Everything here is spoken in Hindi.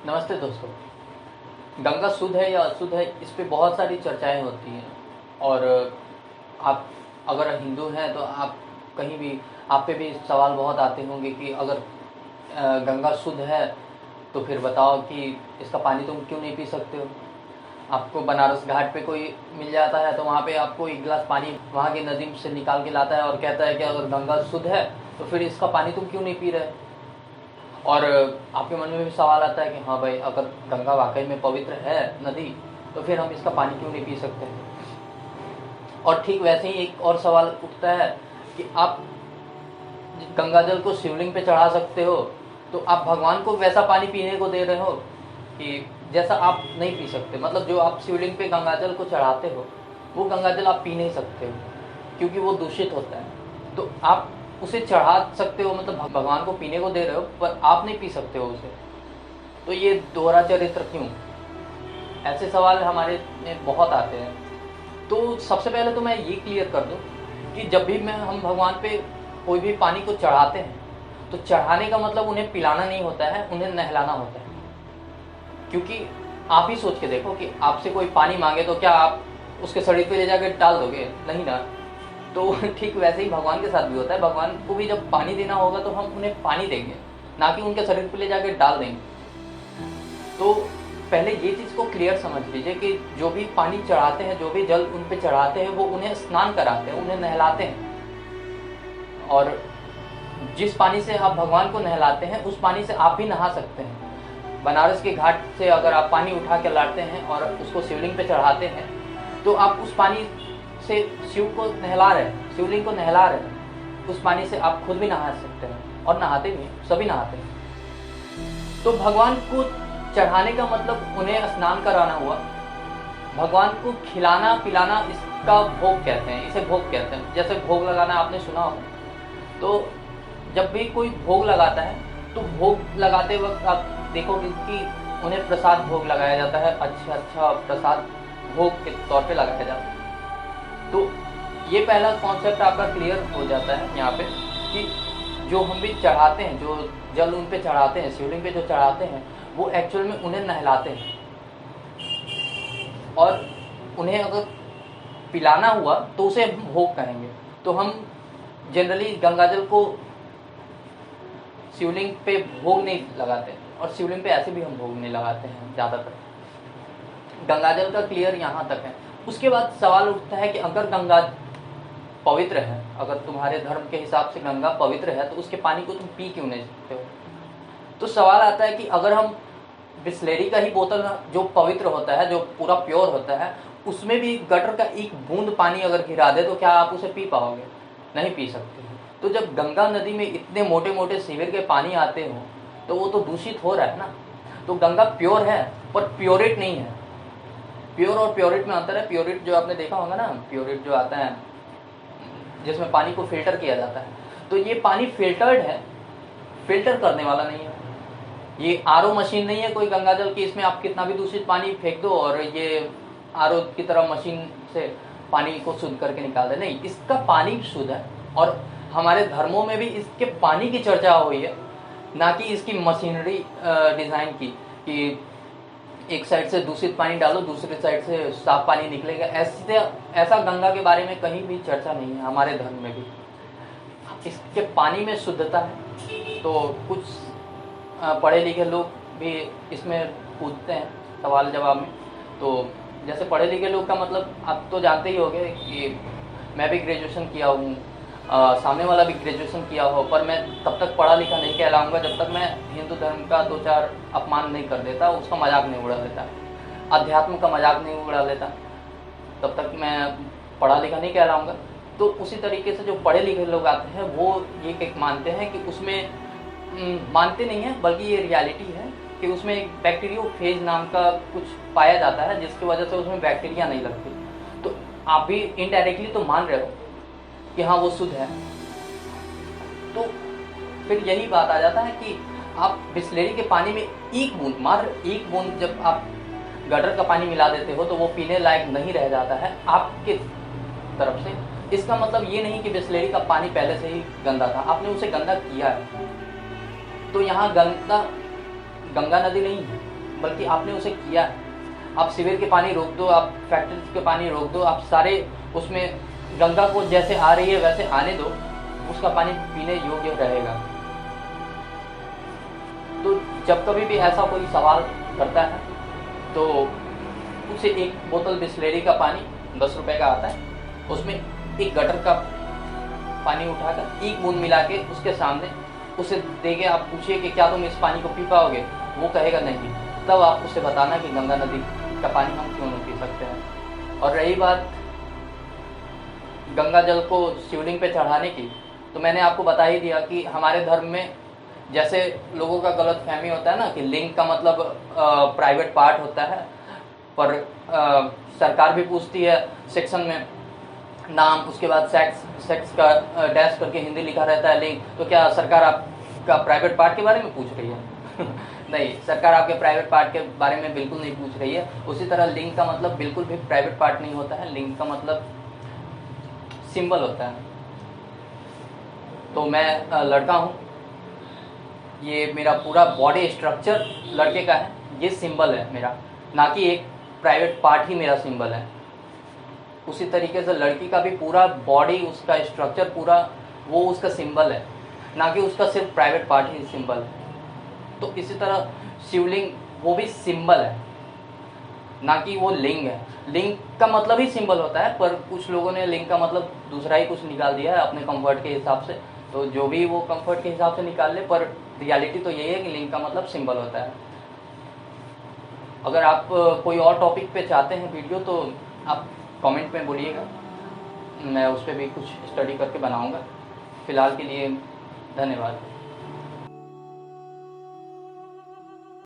नमस्ते दोस्तों। गंगा शुद्ध है या अशुद्ध है, इस पे बहुत सारी चर्चाएं होती हैं। और आप अगर हिंदू हैं तो आप कहीं भी, आप पे भी सवाल बहुत आते होंगे कि अगर गंगा शुद्ध है तो फिर बताओ कि इसका पानी तुम क्यों नहीं पी सकते हो। आपको बनारस घाट पे कोई मिल जाता है तो वहाँ पे आपको एक गिलास पानी वहाँ की नदी से निकाल के लाता है और कहता है कि अगर गंगा शुद्ध है तो फिर इसका पानी तुम क्यों नहीं पी रहे। और आपके मन में भी सवाल आता है कि हाँ भाई, अगर गंगा वाकई में पवित्र है नदी, तो फिर हम इसका पानी क्यों नहीं पी सकते। और ठीक वैसे ही एक और सवाल उठता है कि आप गंगा जल को शिवलिंग पे चढ़ा सकते हो, तो आप भगवान को वैसा पानी पीने को दे रहे हो कि जैसा आप नहीं पी सकते। मतलब जो आप शिवलिंग पे गंगा जल को चढ़ाते हो, वो गंगा जल आप पी नहीं सकते हो क्योंकि वो दूषित होता है। तो आप उसे चढ़ा सकते हो, मतलब भगवान को पीने को दे रहे हो, पर आप नहीं पी सकते हो उसे। तो ये दोहरा चरित्र क्यों? ऐसे सवाल हमारे में बहुत आते हैं। तो सबसे पहले तो मैं ये क्लियर कर दूं कि जब भी हम भगवान पे कोई भी पानी को चढ़ाते हैं, तो चढ़ाने का मतलब उन्हें पिलाना नहीं होता है, उन्हें नहलाना होता है। क्योंकि आप ही सोच के देखो कि आपसे कोई पानी मांगे तो क्या आप उसके शरीर पे ले जाकर डाल दोगे? नहीं ना। तो ठीक वैसे ही भगवान के साथ भी होता है। भगवान को भी जब पानी देना होगा तो हम उन्हें पानी देंगे, ना कि उनके शरीर पे ले जाकर डाल देंगे। तो पहले ये चीज़ को क्लियर समझ लीजिए कि जो भी पानी चढ़ाते हैं, जो भी जल उन पे चढ़ाते हैं, वो उन्हें स्नान कराते हैं, उन्हें नहलाते हैं। और जिस पानी से आप भगवान को नहलाते हैं, उस पानी से आप भी नहा सकते हैं। बनारस के घाट से अगर आप पानी उठा के लाते हैं और उसको शिवलिंग पे चढ़ाते हैं, तो आप उस पानी से शिव को नहला रहे हैं, शिवलिंग को नहला रहे हैं। उस पानी से आप खुद भी नहा सकते हैं और नहाते भी, सभी नहाते हैं। तो भगवान को चढ़ाने का मतलब उन्हें स्नान कराना हुआ। भगवान को खिलाना पिलाना, इसका भोग कहते हैं, इसे भोग कहते हैं। जैसे भोग लगाना आपने सुना हो, तो जब भी कोई भोग लगाता है तो भोग लगाते वक्त आप देखोगे कि उन्हें प्रसाद भोग लगाया जाता है। अच्छा प्रसाद भोग के तौर पे लगाया जाता है। तो ये पहला कॉन्सेप्ट आपका क्लियर हो जाता है यहाँ पे कि जो हम भी चढ़ाते हैं, जो जल उन पे चढ़ाते हैं, शिवलिंग पे जो चढ़ाते हैं, वो एक्चुअल में उन्हें नहलाते हैं। और उन्हें अगर पिलाना हुआ तो उसे हम भोग कहेंगे। तो हम जनरली गंगाजल को शिवलिंग पे भोग नहीं लगाते, और शिवलिंग पे ऐसे भी हम भोग नहीं लगाते हैं ज़्यादातर। गंगाजल का क्लियर यहाँ तक है। उसके बाद सवाल उठता है कि अगर गंगा पवित्र है, अगर तुम्हारे धर्म के हिसाब से गंगा पवित्र है, तो उसके पानी को तुम पी क्यों नहीं सकते हो? तो सवाल आता है कि अगर हम बिस्लेरी का ही बोतल जो पवित्र होता है, जो पूरा प्योर होता है, उसमें भी गटर का एक बूंद पानी अगर गिरा दे तो क्या आप उसे पी पाओगे? नहीं पी सकते। तो जब गंगा नदी में इतने मोटे मोटे सीवर के पानी आते हो तो वो तो दूषित हो रहा है ना। तो गंगा प्योर है पर प्योरेट नहीं है। प्योर और प्योरेट में अंतर है। प्योरेट जो आपने देखा होगा ना, प्योरेट जो आता है जिसमें पानी को फिल्टर किया जाता है, तो ये पानी फिल्टर्ड है, फिल्टर करने वाला नहीं है। ये आरओ मशीन नहीं है कोई गंगाजल की, इसमें आप कितना भी दूषित पानी फेंक दो और ये आरओ की तरह मशीन से पानी को शुद्ध करके निकाल दे। नहीं, इसका पानी शुद्ध है। और हमारे धर्मों में भी इसके पानी की चर्चा हुई है, ना कि इसकी मशीनरी डिज़ाइन की कि एक साइड से दूषित पानी डालो, दूसरी साइड से साफ पानी निकलेगा। ऐसा गंगा के बारे में कहीं भी चर्चा नहीं है हमारे धर्म में भी। इसके पानी में शुद्धता है। तो कुछ पढ़े लिखे लोग भी इसमें पूछते हैं सवाल जवाब में। तो जैसे पढ़े लिखे लोग का मतलब आप तो जानते ही होंगे कि मैं भी ग्रेजुएशन किया हूँ, सामने वाला भी ग्रेजुएशन किया हो, पर मैं तब तक पढ़ा लिखा नहीं कहलाऊंगा जब तक मैं हिंदू धर्म का दो चार अपमान नहीं कर देता, उसका मजाक नहीं उड़ा लेता, अध्यात्म का मजाक नहीं उड़ा लेता, तब तक मैं पढ़ा लिखा नहीं कहलाऊंगा। तो उसी तरीके से जो पढ़े लिखे लोग आते हैं वो ये मानते हैं कि उसमें मानते नहीं हैं बल्कि ये रियलिटी है कि उसमें एक बैक्टीरियोफेज नाम का कुछ पाया जाता है जिसकी वजह से उसमें बैक्टीरिया नहीं लगती। तो आप भी इनडायरेक्टली तो मान रहे हो कि हाँ वो शुद्ध है। तो फिर यही बात आ जाता है कि आप बिस्लेरी के पानी में एक बूंद, मात्र एक बूंद जब आप गटर का पानी मिला देते हो तो वो पीने लायक नहीं रह जाता है आपके तरफ से। इसका मतलब ये नहीं कि बिस्लेरी का पानी पहले से ही गंदा था, आपने उसे गंदा किया है। तो यहाँ गंगा नदी नहीं है, बल्कि आपने उसे किया है। आप सीवर के पानी रोक दो, आप फैक्ट्री के पानी रोक दो, आप सारे उसमें गंगा को जैसे आ रही है वैसे आने दो, उसका पानी पीने योग्य रहेगा। तो जब कभी भी ऐसा कोई सवाल करता है तो उसे एक बोतल बिस्लेरी का पानी 10 रुपए का आता है, उसमें एक गटर का पानी उठाकर एक बूंद मिला के उसके सामने उसे देके आप पूछिए कि क्या तुम इस पानी को पी पाओगे, वो कहेगा नहीं। तब आप उसे बताना कि गंगा नदी का पानी हम क्यों नहीं पी सकते हैं। और रही बात गंगा जल को शिवलिंग पे चढ़ाने की, तो मैंने आपको बता ही दिया कि हमारे धर्म में जैसे लोगों का गलत फहमी होता है ना कि लिंग का मतलब प्राइवेट पार्ट होता है, पर सरकार भी पूछती है सेक्शन में नाम, उसके बाद सेक्स का डैश करके हिंदी लिखा रहता है लिंग, तो क्या सरकार आपका प्राइवेट पार्ट के बारे में पूछ रही है? नहीं, सरकार आपके प्राइवेट पार्ट के बारे में बिल्कुल नहीं पूछ रही है। उसी तरह लिंग का मतलब बिल्कुल भी प्राइवेट पार्ट नहीं होता है, लिंग का मतलब सिंबल होता है। तो मैं लड़का हूँ, ये मेरा पूरा बॉडी स्ट्रक्चर लड़के का है, ये सिंबल है मेरा, ना कि एक प्राइवेट पार्ट ही मेरा सिंबल है। उसी तरीके से लड़की का भी पूरा बॉडी, उसका स्ट्रक्चर पूरा वो उसका सिंबल है, ना कि उसका सिर्फ प्राइवेट पार्ट ही सिंबल है। तो इसी तरह शिवलिंग वो भी सिंबल है, ना कि वो लिंग है। लिंग का मतलब ही सिंबल होता है, पर कुछ लोगों ने लिंग का मतलब दूसरा ही कुछ निकाल दिया है अपने कंफर्ट के हिसाब से। तो जो भी वो कंफर्ट के हिसाब से निकाल ले, पर रियलिटी तो यही है कि लिंग का मतलब सिंबल होता है। अगर आप कोई और टॉपिक पे चाहते हैं वीडियो तो आप कमेंट में बोलिएगा, मैं उस पर भी कुछ स्टडी करके बनाऊंगा। फ़िलहाल के लिए धन्यवाद।